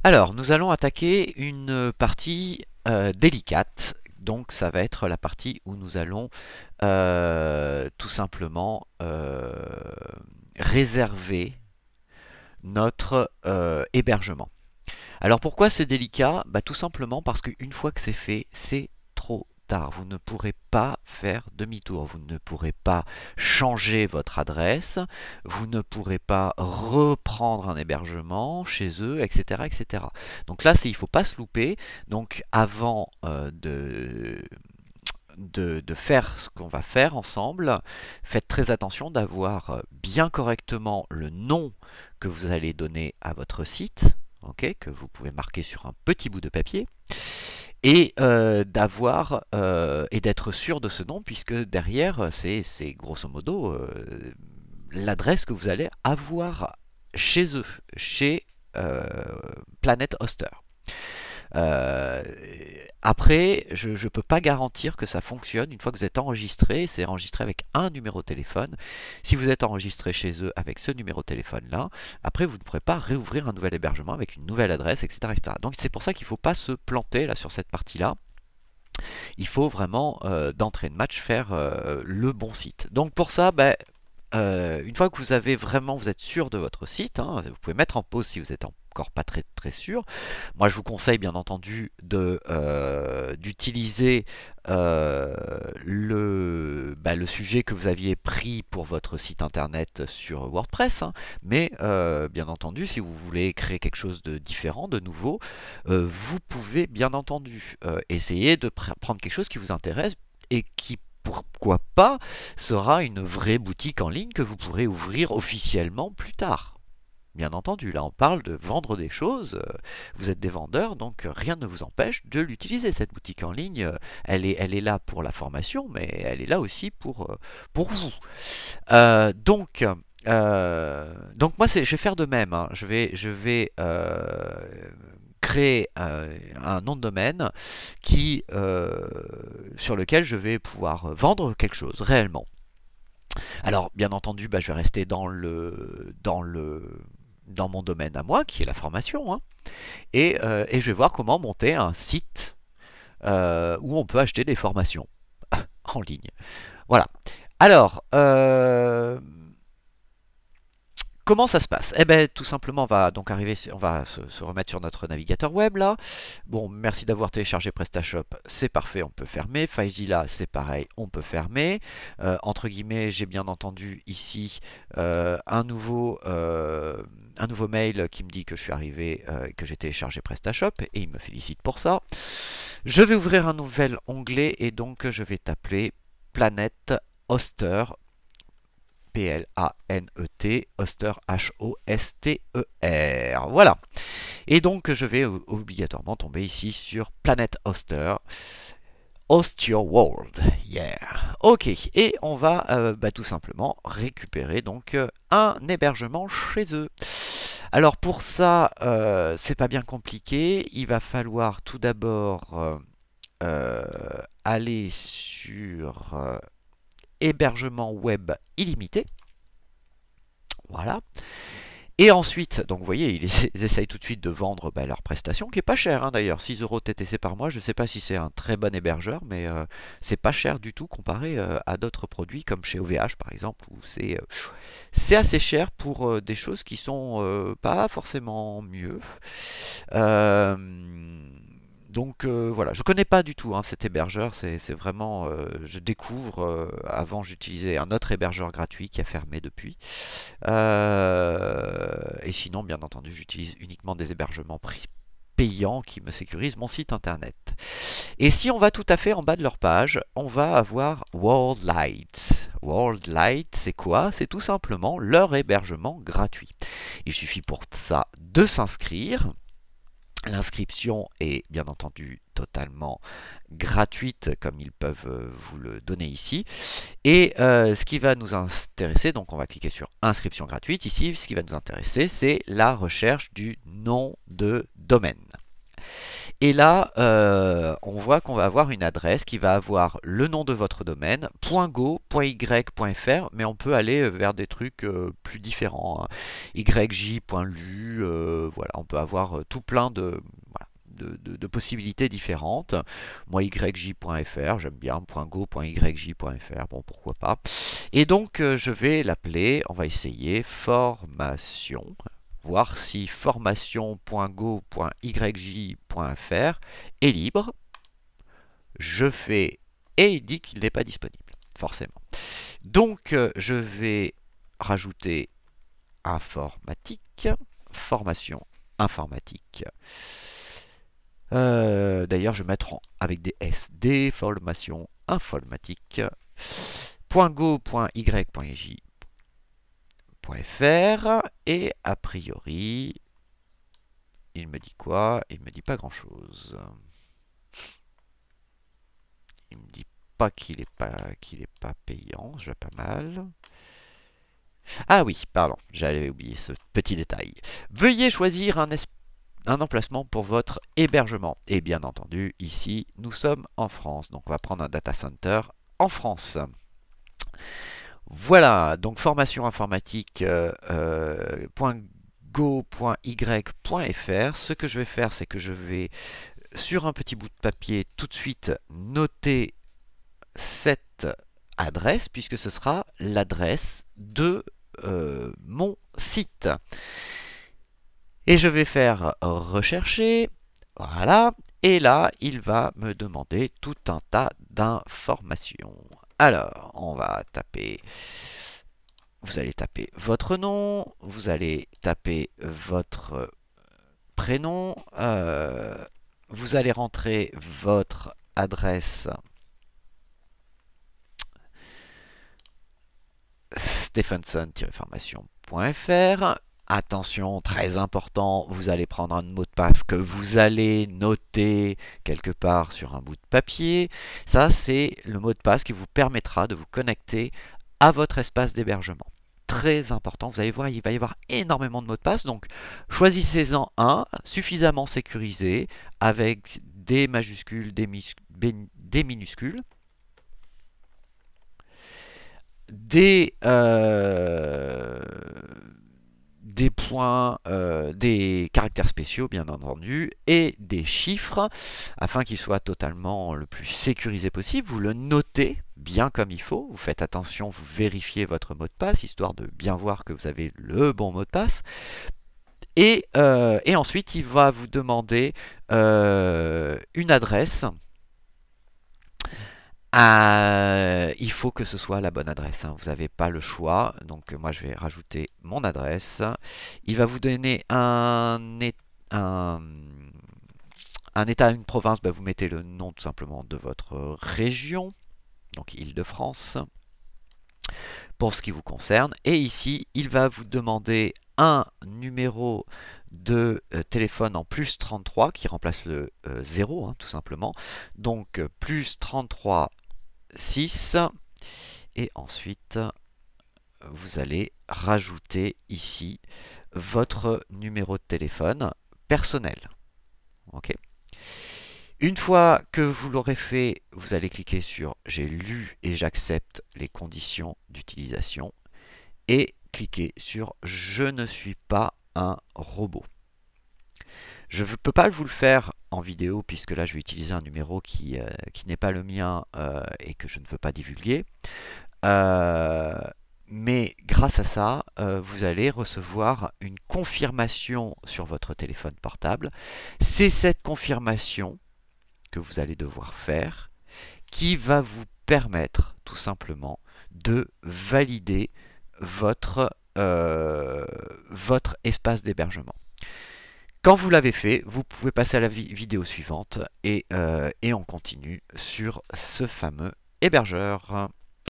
Alors, nous allons attaquer une partie délicate. Donc, ça va être la partie où nous allons tout simplement réserver notre hébergement. Alors, pourquoi c'est délicat? Bah, tout simplement parce qu'une fois que c'est fait, c'est trop tard. Vous ne pourrez pas faire demi-tour. Vous ne pourrez pas changer votre adresse. Vous ne pourrez pas reprendre un hébergement chez eux, etc., etc. Donc là, il ne faut pas se louper. Donc avant de faire ce qu'on va faire ensemble, faites très attention d'avoir bien correctement le nom que vous allez donner à votre site, okay, que vous pouvez marquer sur un petit bout de papier, et et d'être sûr de ce nom, puisque derrière c'est grosso modo l'adresse que vous allez avoir chez eux, chez Planet Hoster. Euh, Après, je ne peux pas garantir que ça fonctionne une fois que vous êtes enregistré. C'est enregistré avec un numéro de téléphone. Si vous êtes enregistré chez eux avec ce numéro de téléphone-là, après vous ne pourrez pas réouvrir un nouvel hébergement avec une nouvelle adresse, etc., etc. Donc c'est pour ça qu'il ne faut pas se planter là sur cette partie-là. Il faut vraiment d'entrée de match faire le bon site. Donc pour ça, ben, une fois que vous êtes sûr de votre site, hein, vous pouvez mettre en pause si vous êtes encore pas très sûr. Moi, je vous conseille bien entendu d'utiliser le sujet que vous aviez pris pour votre site internet sur WordPress, hein. Mais bien entendu, si vous voulez créer quelque chose de différent, de nouveau, vous pouvez bien entendu essayer de prendre quelque chose qui vous intéresse et qui, pourquoi pas, sera une vraie boutique en ligne que vous pourrez ouvrir officiellement plus tard. Bien entendu, là on parle de vendre des choses, vous êtes des vendeurs, donc rien ne vous empêche de l'utiliser, cette boutique en ligne. Elle est là pour la formation, mais elle est là aussi pour vous. Donc moi je vais faire de même, hein. Je vais créer un nom de domaine sur lequel je vais pouvoir vendre quelque chose réellement. Alors, bien entendu, bah, je vais rester dans mon domaine à moi, qui est la formation, hein, et je vais voir comment monter un site où on peut acheter des formations en ligne. Voilà. Alors, comment ça se passe? Eh bien, tout simplement, on va se remettre sur notre navigateur web là. Bon, merci d'avoir téléchargé PrestaShop, c'est parfait, on peut fermer. FileZilla, c'est pareil, on peut fermer. Entre guillemets, j'ai bien entendu ici un nouveau mail qui me dit que je suis arrivé, que j'ai téléchargé PrestaShop, et il me félicite pour ça. Je vais ouvrir un nouvel onglet et donc je vais t'appeler Planet Hoster. P-L-A-N-E-T, Hoster, H-O-S-T-E-R. Voilà. Et donc, je vais obligatoirement tomber ici sur Planet Hoster. Host your world. Yeah. Ok. Et on va tout simplement récupérer donc un hébergement chez eux. Alors, pour ça, c'est pas bien compliqué. Il va falloir tout d'abord aller sur hébergement web illimité. Voilà. Et ensuite, donc vous voyez, ils essayent tout de suite de vendre leur prestation, qui est pas chère, hein, d'ailleurs, 6 € TTC par mois. Je ne sais pas si c'est un très bon hébergeur, mais c'est pas cher du tout comparé à d'autres produits comme chez OVH par exemple, où c'est assez cher pour des choses qui sont pas forcément mieux. Donc voilà, je connais pas du tout, hein, cet hébergeur, c'est vraiment, je découvre, avant j'utilisais un autre hébergeur gratuit qui a fermé depuis. Et sinon, bien entendu, j'utilise uniquement des hébergements payants qui me sécurisent mon site internet. Et si on va tout à fait en bas de leur page, on va avoir WorldLight. WorldLight, c'est quoi? C'est tout simplement leur hébergement gratuit. Il suffit pour ça de s'inscrire. L'inscription est bien entendu totalement gratuite, comme ils peuvent vous le donner ici. Et ce qui va nous intéresser, donc on va cliquer sur inscription gratuite. Ici, ce qui va nous intéresser, c'est la recherche du nom de domaine. Et là, on voit qu'on va avoir une adresse qui va avoir le nom de votre domaine, .go, .y.fr, mais on peut aller vers des trucs plus différents, hein. yj.lu, voilà, on peut avoir tout plein de, voilà, de possibilités différentes. Moi, yj.fr, j'aime bien, .go, .yj.fr, bon, pourquoi pas. Et donc, je vais l'appeler, on va essayer, formation. Voir si formation.go.yj.fr est libre. Je fais et il dit qu'il n'est pas disponible, forcément. Donc je vais rajouter informatique, formation informatique. D'ailleurs, je vais mettre avec des S, des formations informatiques. .go.y.j .fr et a priori il me dit quoi? Il me dit pas grand chose. Il me dit pas qu'il est pas payant, déjà pas mal. Ah oui, pardon, j'avais oublié ce petit détail. Veuillez choisir un emplacement pour votre hébergement. Et bien entendu, ici, nous sommes en France. Donc on va prendre un data center en France. Voilà, donc formation informatique .go.y.fr. Ce que je vais faire, c'est que je vais, sur un petit bout de papier, tout de suite noter cette adresse, puisque ce sera l'adresse de mon site. Et je vais faire rechercher, voilà, et là, il va me demander tout un tas d'informations. Alors, on va taper, vous allez taper votre nom, vous allez taper votre prénom, vous allez rentrer votre adresse stephenson-formation.fr. Attention, très important, vous allez prendre un mot de passe que vous allez noter quelque part sur un bout de papier. Ça, c'est le mot de passe qui vous permettra de vous connecter à votre espace d'hébergement. Très important, vous allez voir, il va y avoir énormément de mots de passe, donc choisissez-en un suffisamment sécurisé avec des majuscules, des minuscules, des points, des caractères spéciaux bien entendu, et des chiffres, afin qu'ils soient totalement le plus sécurisé possible. Vous le notez bien comme il faut, vous faites attention, vous vérifiez votre mot de passe, histoire de bien voir que vous avez le bon mot de passe. Et ensuite, il va vous demander une adresse. Il faut que ce soit la bonne adresse, hein. Vous n'avez pas le choix. Donc moi je vais rajouter mon adresse. Il va vous donner un état, une province. Bah, vous mettez le nom tout simplement de votre région, donc Île-de-France, pour ce qui vous concerne. Et ici, il va vous demander un numéro de téléphone en plus 33 qui remplace le 0, hein, tout simplement. Donc plus 33 6, et ensuite vous allez rajouter ici votre numéro de téléphone personnel. Ok. Une fois que vous l'aurez fait, vous allez cliquer sur j'ai lu et j'accepte les conditions d'utilisation et cliquer sur je ne suis pas un robot. Je ne peux pas vous le faire en vidéo puisque là je vais utiliser un numéro qui n'est pas le mien et que je ne veux pas divulguer. Mais grâce à ça, vous allez recevoir une confirmation sur votre téléphone portable. C'est cette confirmation que vous allez devoir faire qui va vous permettre tout simplement de valider votre espace d'hébergement. Quand vous l'avez fait, vous pouvez passer à la vidéo suivante et on continue sur ce fameux hébergeur.